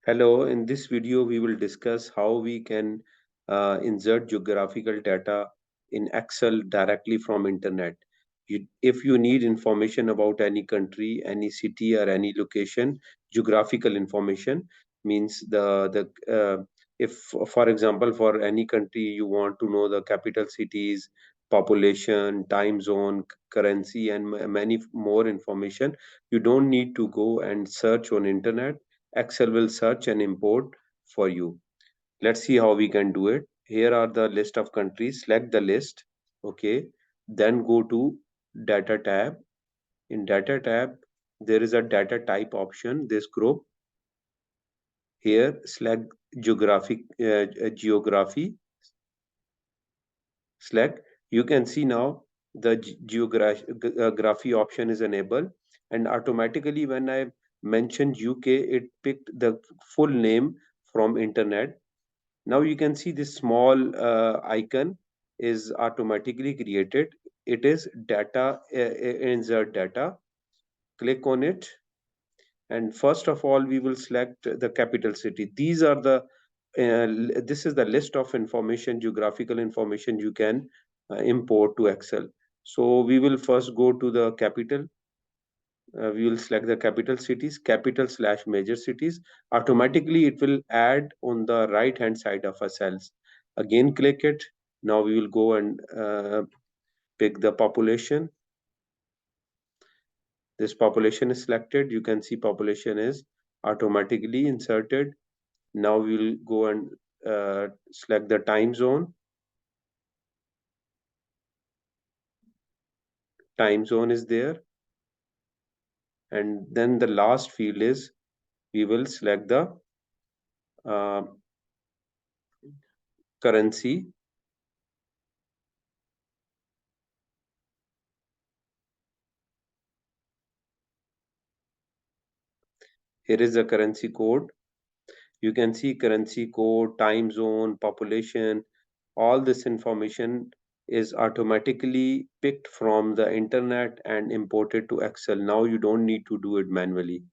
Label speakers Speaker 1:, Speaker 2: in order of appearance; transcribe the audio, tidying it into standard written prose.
Speaker 1: Hello, in this video, we will discuss how we can insert geographical data in Excel directly from internet. If you need information about any country, any city, or any location, geographical information means if, for example, for any country you want to know the capital cities, population, time zone, currency, and many more information, you don't need to go and search on internet. Excel will search and import for you. Let's see how we can do it. Here are the list of countries. Select the list. Okay. Then go to data tab. In data tab, there is a data type option. This group here, select geography. Select. You can see now the geography option is enabled, and automatically when I mentioned UK, it picked the full name from internet. Now you can see this small icon is automatically created. It is data, insert data. Click on it. And first of all, we will select the capital city. This is the list of information, geographical information you can import to Excel. So we will first go to the capital. We will select the capital cities, capital slash major cities. Automatically, it will add on the right hand side of a cells. Again, click it. Now we will go and pick the population. This population is selected. You can see population is automatically inserted. Now we will go and select the time zone. Time zone is there. And then the last field is we will select the uh, currency. Here is the currency code. You can see currency code, time zone, population. All this information is automatically picked from the internet and imported to Excel. Now you don't need to do it manually.